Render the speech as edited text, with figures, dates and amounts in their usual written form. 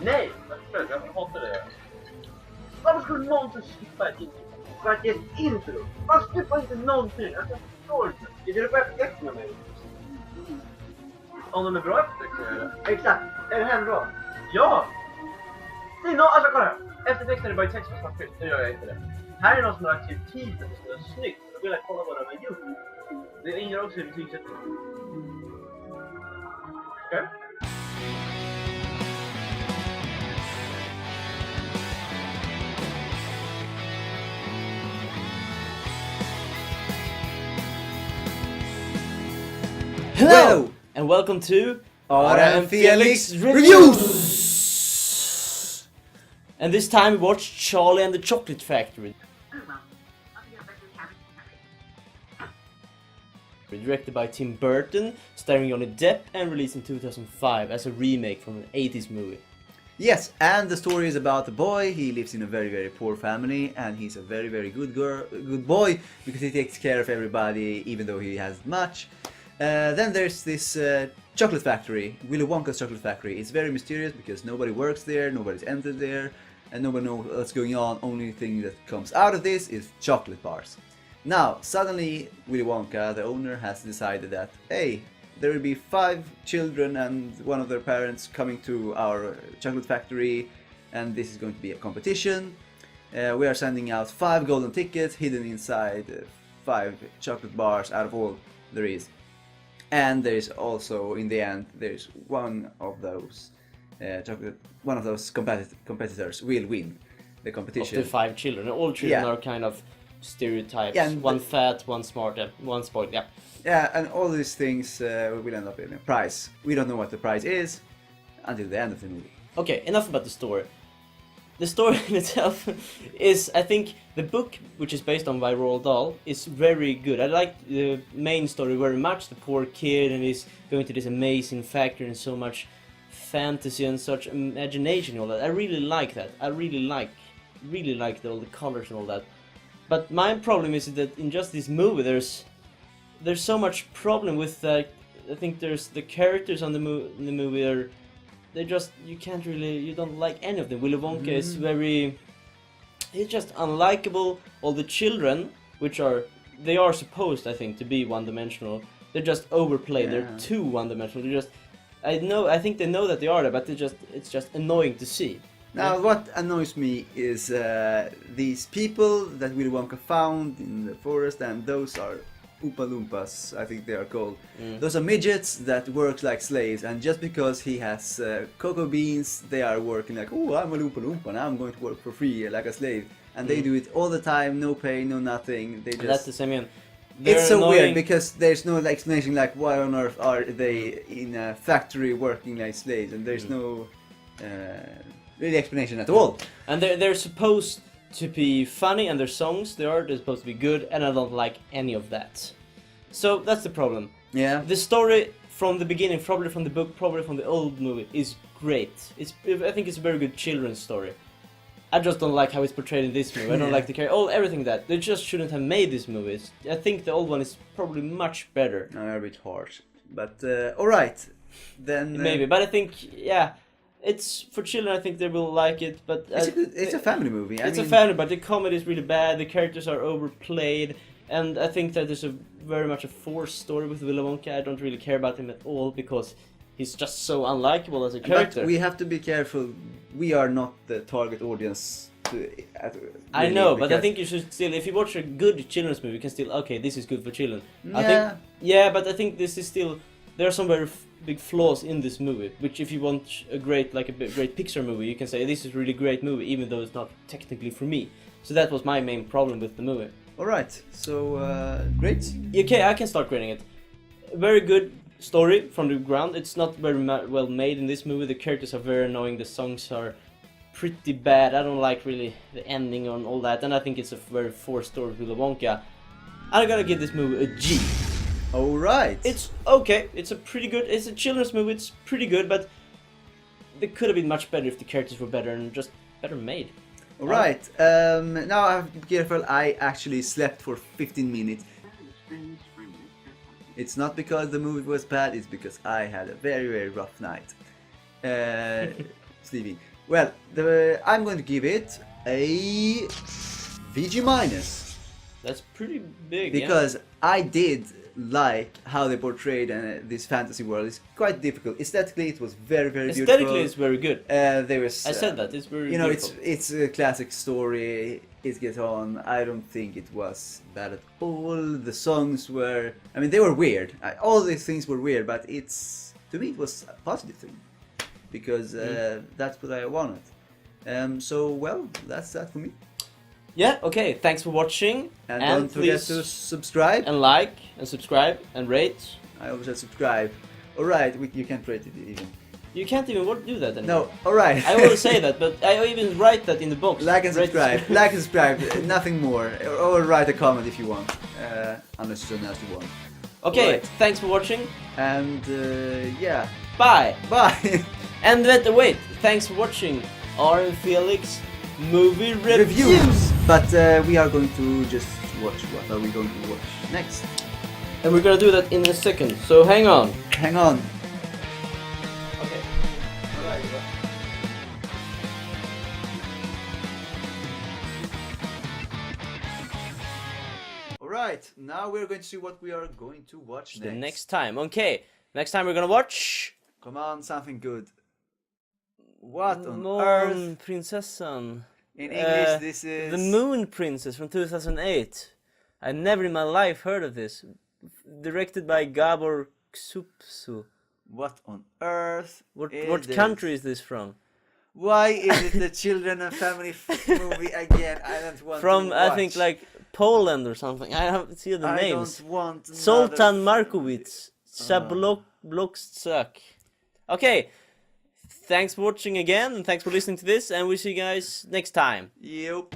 Nej, jag hatar det. Varför skulle någon skippa ett intro? För att det är ett intro. Man skippar inte någonting. Alltså, jag förstår inte. Är det bara eftertexterna med? Om de är bra eftertexterna? Exakt. Är det här bra? Ja! Säg någon, alltså kolla här. Eftertexterna är bara i text och svartvitt. Nu gör jag inte det. Här är någon som har lagt till tiden så det är snyggt. Då vill jag kolla vad de har gjort. Det ingår också i betygsättningen. Okej? Hello and welcome to Felix Reviews! And this time we watched Charlie and the Chocolate Factory. Directed by Tim Burton, starring Johnny Depp and released in 2005 as a remake from an 80s movie. Yes, and the story is about a boy. He lives in a very, very poor family, and he's a very, very good boy because he takes care of everybody, even though he hasn't much. Then there's this chocolate factory, Willy Wonka's chocolate factory. It's very mysterious because nobody works there, nobody's entered there, and nobody knows what's going on. Only thing that comes out of this is chocolate bars. Now, suddenly, Willy Wonka, the owner, has decided that, hey, there will be 5 children and one of their parents coming to our chocolate factory, and this is going to be a competition. We are sending out 5 golden tickets hidden inside 5 chocolate bars out of all there is. And there's also, in the end, there's one of those competitors will win the competition. Of the 5 children. All children Yeah. are kind of stereotypes. Yeah, and one fat, one smart, and one spoiled. Yeah. Yeah, and all these things will end up in a prize. We don't know what the prize is until the end of the movie. Okay, enough about the story. The story in itself is, I think, the book, which is based on by Roald Dahl, is very good. I like the main story very much. The poor kid and he's going to this amazing factory and so much fantasy and such imagination and all that. I really like that. I really like all the colors and all that. But my problem is that in just this movie, there's so much problem with I think there's the characters on in the movie they just, you don't like any of them. Willy Wonka is he's just unlikable. All the children, they are supposed, I think, to be one-dimensional. They're just overplayed. Yeah. They're too one-dimensional. I think they know that they are there, but it's just annoying to see. Now, what annoys me is these people that Willy Wonka found in the forest, and those are Oompa Loompas, I think they are called. Those are midgets that work like slaves, and just because he has cocoa beans, they are working like, oh, I'm a Oompa Loompa, now I'm going to work for free like a slave. And they do it all the time, no pay, no nothing. They just... That's the same. It's so weird because there's no explanation like why on earth are they in a factory working like slaves, and there's no really explanation at all. And they're supposed to be funny, and their songs they're supposed to be good, and I don't like any of that. So that's the problem. Yeah. The story from the beginning, probably from the book, probably from the old movie, is great. I think it's a very good children's story. I just don't like how it's portrayed in this movie. I don't like the character, everything that. They just shouldn't have made these movies. I think the old one is probably much better. They're a bit harsh, but alright, then... Maybe, but I think, yeah, it's for children. I think they will like it, but... it's a family movie. It's a family, but the comedy is really bad, the characters are overplayed, and I think that there's very much a forced story with Willy Wonka. I don't really care about him at all, because he's just so unlikable as a character. But we have to be careful. We are not the target audience. I know, but I think you should still, if you watch a good children's movie, you can still, okay, this is good for children. Yeah. But I think this is still, there are some very big flaws in this movie, which if you want a great Pixar movie, you can say this is a really great movie, even though it's not technically for me. So that was my main problem with the movie. Alright, so great. Okay, I can start grading it. Very good story from the ground. It's not very well made in this movie. The characters are very annoying. The songs are pretty bad. I don't like really the ending and all that. And I think it's a very forced story with Willy Wonka. I'm gonna give this movie a G. Alright. It's okay. It's a children's movie. It's pretty good, but it could have been much better if the characters were better and just better made. Alright, now I have to be careful. I actually slept for 15 minutes. It's not because the movie was bad, it's because I had a very, very rough night sleeping. Well, I'm going to give it a VG minus. That's pretty big, because I did like how they portrayed this fantasy world. It's quite difficult. Aesthetically, it was very, very beautiful. Aesthetically, it's very good. There was. I said that it's very. You know, beautiful. it's a classic story. It gets on. I don't think it was bad at all. The songs were. I mean, they were weird. All these things were weird, but to me, it was a positive thing because that's what I wanted. So well, that's that for me. Yeah, okay, thanks for watching. And don't forget to subscribe. And like, and subscribe, and rate. I always said subscribe. Alright, you can't rate it even. You can't even do that anymore. No, alright. I always say that, but I even write that in the box. Like and subscribe. Like and subscribe, nothing more. Or write a comment if you want. Unless it's a nasty one. Okay, Right. thanks for watching. And yeah. Bye. Bye. And wait, thanks for watching our Felix movie Reviews. But we are going to just watch. What are we going to watch next? And we're gonna do that in a second, so hang on. Hang on. Okay. Alright. Alright, now we're going to see what we are going to watch The next. next time. Okay, next time we're gonna watch... Come on, something good. What on earth? Prinsessan. In English, this is... The Moon Princess from 2008. I never in my life heard of this. Directed by Gabor Xupsu. What on earth? What is country this? is this from? Why is it the children and family movie again? I don't want From, to watch. I think, like, Poland or something. I haven't seen the names. I don't want Zoltan Markowitz. Szabolcsák. Okay. Thanks for watching again, and thanks for listening to this, and we'll see you guys next time. Yep.